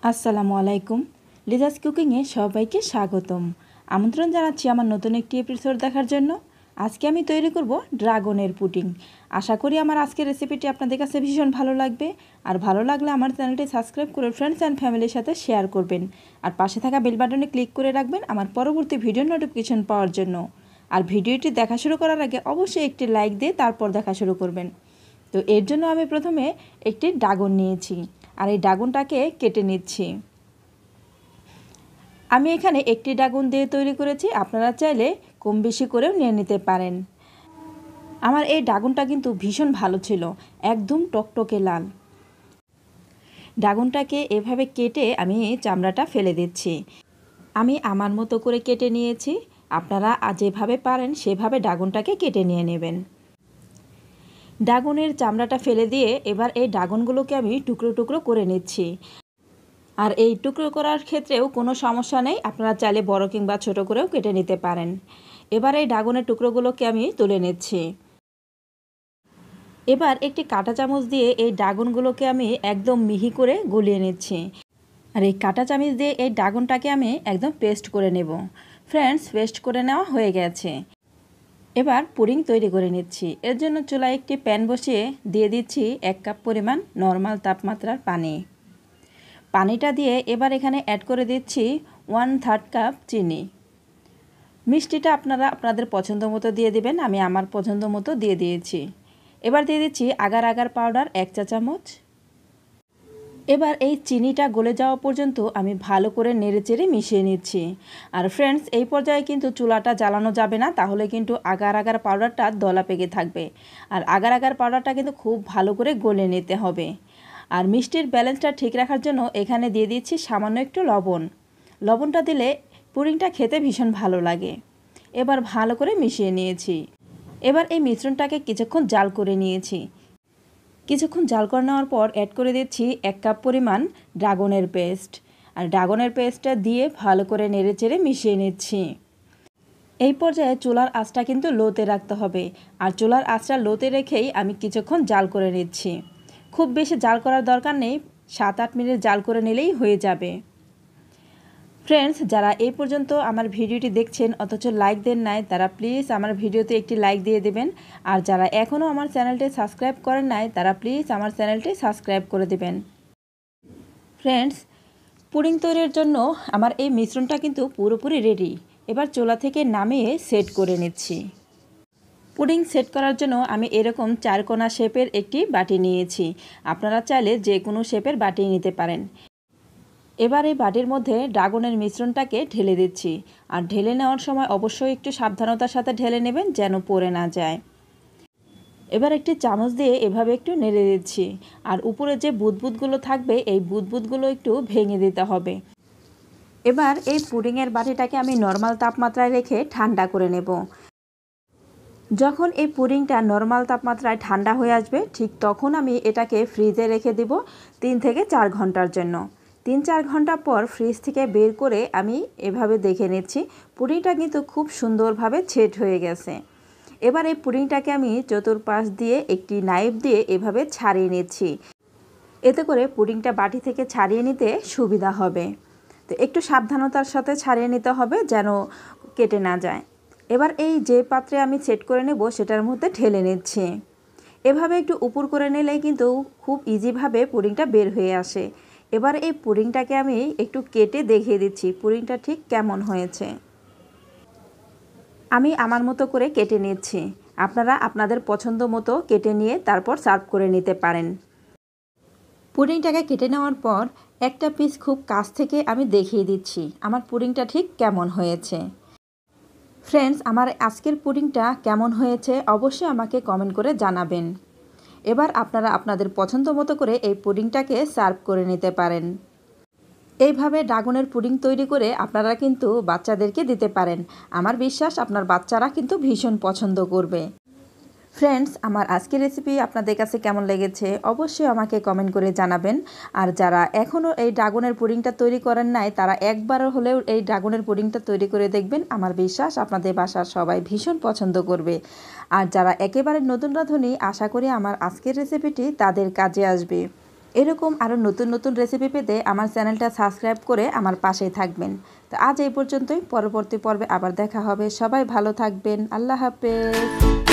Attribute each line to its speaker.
Speaker 1: আসসালামু আলাইকুম। লিজাস কুকিংয়ে সবাইকে স্বাগতম। আমন্ত্রণ জানাচ্ছি আমার নতুন একটি এপিসোড দেখার জন্য। আজকে আমি তৈরি করব ড্রাগনের পুডিং। আশা করি আমার আজকের রেসিপিটি আপনাদের কাছে ভীষণ ভালো লাগবে। আর ভালো লাগলে আমার চ্যানেলটি সাবস্ক্রাইব করে ফ্রেন্ডস অ্যান্ড ফ্যামিলির সাথে শেয়ার করবেন। আর পাশে থাকা বেল বাটনে ক্লিক করে রাখবেন আমার পরবর্তী ভিডিও নোটিফিকেশন পাওয়ার জন্য। আর ভিডিওটি দেখা শুরু করার আগে অবশ্যই একটি লাইক দিয়ে তারপর দেখা শুরু করবেন। তো এর জন্য আমি প্রথমে একটি ড্রাগন নিয়েছি আর এই ড্রাগনটাকে কেটে নিচ্ছি। আমি এখানে একটি ড্রাগন দিয়ে তৈরি করেছি, আপনারা চাইলে কম বেশি করেও নিয়ে নিতে পারেন। আমার এই ড্রাগনটা কিন্তু ভীষণ ভালো ছিল, একদম টকটকে লাল। ড্রাগনটাকে এভাবে কেটে আমি চামড়াটা ফেলে দিচ্ছি। আমি আমার মতো করে কেটে নিয়েছি, আপনারা যেভাবে পারেন সেভাবে ড্রাগনটাকে কেটে নিয়ে নেবেন। ড্রাগনের চামড়াটা ফেলে দিয়ে এবার এই ড্রাগনগুলোকে আমি টুকরো টুকরো করে নিচ্ছি। আর এই টুকরো করার ক্ষেত্রেও কোনো সমস্যা নেই, আপনারা চাইলে বড় কিংবা ছোট করেও কেটে নিতে পারেন। এবার এই ড্রাগনের টুকরোগুলোকে আমি তুলে নিচ্ছি। এবার একটি কাঁটা চামচ দিয়ে এই ড্রাগনগুলোকে আমি একদম মিহি করে গলিয়ে নিচ্ছি। আর এই কাঁটা চামচ দিয়ে এই ড্রাগনটাকে আমি একদম পেস্ট করে নেব। ফ্রেন্ডস, পেস্ট করে নেওয়া হয়ে গেছে। এবার পুডিং তৈরি করে নিচ্ছি। এর জন্য চুলায় একটি প্যান বসিয়ে দিয়ে দিচ্ছি 1 কাপ পরিমাণ নর্মাল তাপমাত্রার পানি। পানিটা দিয়ে এবার এখানে অ্যাড করে দিচ্ছি 1/3 কাপ চিনি। মিষ্টিটা আপনারা আপনাদের পছন্দ মতো দিয়ে দিবেন, আমি আমার পছন্দ মতো দিয়ে দিয়েছি। এবার দিয়ে দিচ্ছি আগার আগার পাউডার 1 চা চামচ। এবার এই চিনিটা গলে যাওয়া পর্যন্ত আমি ভালো করে নেড়েচেড়ে মিশিয়ে নিচ্ছি। আর ফ্রেন্ডস, এই পর্যায়ে কিন্তু চুলাটা জ্বালানো যাবে না, তাহলে কিন্তু আগার আগার পাউডারটা দলা পেকে থাকবে। আর আগার আগার পাউডারটা কিন্তু খুব ভালো করে গলে নিতে হবে। আর মিষ্টির ব্যালেন্সটা ঠিক রাখার জন্য এখানে দিয়ে দিচ্ছি সামান্য একটু লবণ। লবণটা দিলে পুডিংটা খেতে ভীষণ ভালো লাগে। এবার ভালো করে মিশিয়ে নিয়েছি। এবার এই মিশ্রণটাকে কিছুক্ষণ জাল করে নিয়েছি। কিছুক্ষণ জাল করে নেওয়ার পর অ্যাড করে দিচ্ছি 1 কাপ পরিমাণ ড্রাগনের পেস্ট। আর ড্রাগনের পেস্টটা দিয়ে ভালো করে নেড়েচেড়ে মিশিয়ে নিচ্ছি। এই পর্যায়ে চুলার আঁচটা কিন্তু লোতে রাখতে হবে। আর চুলার আঁচটা লোতে রেখেই আমি কিছুক্ষণ জাল করে নিচ্ছি। খুব বেশি জাল করার দরকার নেই, 7-8 মিনিট জাল করে নিলেই হয়ে যাবে। ফ্রেন্ডস, যারা এই পর্যন্ত আমার ভিডিওটি দেখছেন অথচ লাইক দেন নাই, তারা প্লিজ আমার ভিডিওতে একটি লাইক দিয়ে দেবেন। আর যারা এখনও আমার চ্যানেলটি সাবস্ক্রাইব করেন নাই, তারা প্লিজ আমার চ্যানেলটি সাবস্ক্রাইব করে দেবেন। ফ্রেন্ডস, পুডিং তৈরির জন্য আমার এই মিশ্রণটা কিন্তু পুরোপুরি রেডি। এবার চুলা থেকে নামিয়ে সেট করে নিচ্ছি। পুডিং সেট করার জন্য আমি এরকম 4 কোণা শেপের একটি বাটি নিয়েছি, আপনারা চাইলে যে কোনো শেপের বাটি নিতে পারেন। এবার এই বাটির মধ্যে ড্রাগনের মিশ্রণটাকে ঢেলে দিচ্ছি। আর ঢেলে নেওয়ার সময় অবশ্যই একটু সাবধানতার সাথে ঢেলে নেবেন যেন পড়ে না যায়। এবার একটি চামচ দিয়ে এভাবে একটু নেড়ে দিচ্ছি। আর উপরে যে বুদবুদগুলো থাকবে এই বুদবুদগুলো একটু ভেঙে দিতে হবে। এবার এই পুডিংয়ের বাটিটাকে আমি নর্মাল তাপমাত্রায় রেখে ঠান্ডা করে নেব। যখন এই পুডিংটা নর্মাল তাপমাত্রায় ঠান্ডা হয়ে আসবে ঠিক তখন আমি এটাকে ফ্রিজে রেখে দেব 3 থেকে 4 ঘন্টার জন্য। 3-4 ঘন্টা পর ফ্রিজ থেকে বের করে আমি এভাবে দেখে নিচ্ছি পুডিংটা কিন্তু খুব সুন্দরভাবে সেট হয়ে গেছে। এবার এই পুডিংটাকে আমি চতুর্পাশ দিয়ে একটি নাইফ দিয়ে এভাবে ছাড়িয়ে নিচ্ছি। এতে করে পুডিংটা বাটি থেকে ছাড়িয়ে নিতে সুবিধা হবে। তো একটু সাবধানতার সাথে ছাড়িয়ে নিতে হবে যেন কেটে না যায়। এবার এই যে পাত্রে আমি সেট করে নেব সেটার মধ্যে ঢেলে নিচ্ছি। এভাবে একটু উপর করে নিলেই কিন্তু খুব ইজিভাবে পুডিংটা বের হয়ে আসে। এবার এই পুডিংটাকে আমি একটু কেটে দেখিয়ে দিচ্ছি পুডিংটা ঠিক কেমন হয়েছে। আমি আমার মতো করে কেটে নিচ্ছি, আপনারা আপনাদের পছন্দ মতো কেটে নিয়ে তারপর সার্ভ করে নিতে পারেন। পুডিংটাকে কেটে নেওয়ার পর একটা পিস খুব কাছ থেকে আমি দেখিয়ে দিচ্ছি আমার পুডিংটা ঠিক কেমন হয়েছে। ফ্রেন্ডস, আমার আজকের পুডিংটা কেমন হয়েছে অবশ্যই আমাকে কমেন্ট করে জানাবেন। এবার আপনারা আপনাদের পছন্দ মতো করে এই পুডিংটাকে সার্ভ করে নিতে পারেন। এইভাবে ড্রাগনের পুডিং তৈরি করে আপনারা কিন্তু বাচ্চাদেরকে দিতে পারেন। আমার বিশ্বাস আপনার বাচ্চারা কিন্তু ভীষণ পছন্দ করবে। ফ্রেন্ডস, আমার আজকের রেসিপি আপনাদের কাছে কেমন লেগেছে অবশ্যই আমাকে কমেন্ট করে জানাবেন। আর যারা এখনও এই ড্রাগনের পুডিংটা তৈরি করেন নাই তারা একবার হলেও এই ড্রাগনের পুডিংটা তৈরি করে দেখবেন, আমার বিশ্বাস আপনাদের বাসার সবাই ভীষণ পছন্দ করবে। আর যারা একেবারে নতুন রাঁধুনি, আশা করি আমার আজকের রেসিপিটি তাদের কাজে আসবে। এরকম আরও নতুন নতুন রেসিপি পেতে আমার চ্যানেলটা সাবস্ক্রাইব করে আমার পাশেই থাকবেন। তো আজ এই পর্যন্তই, পরবর্তী পর্বে আবার দেখা হবে। সবাই ভালো থাকবেন। আল্লাহ হাফেজ।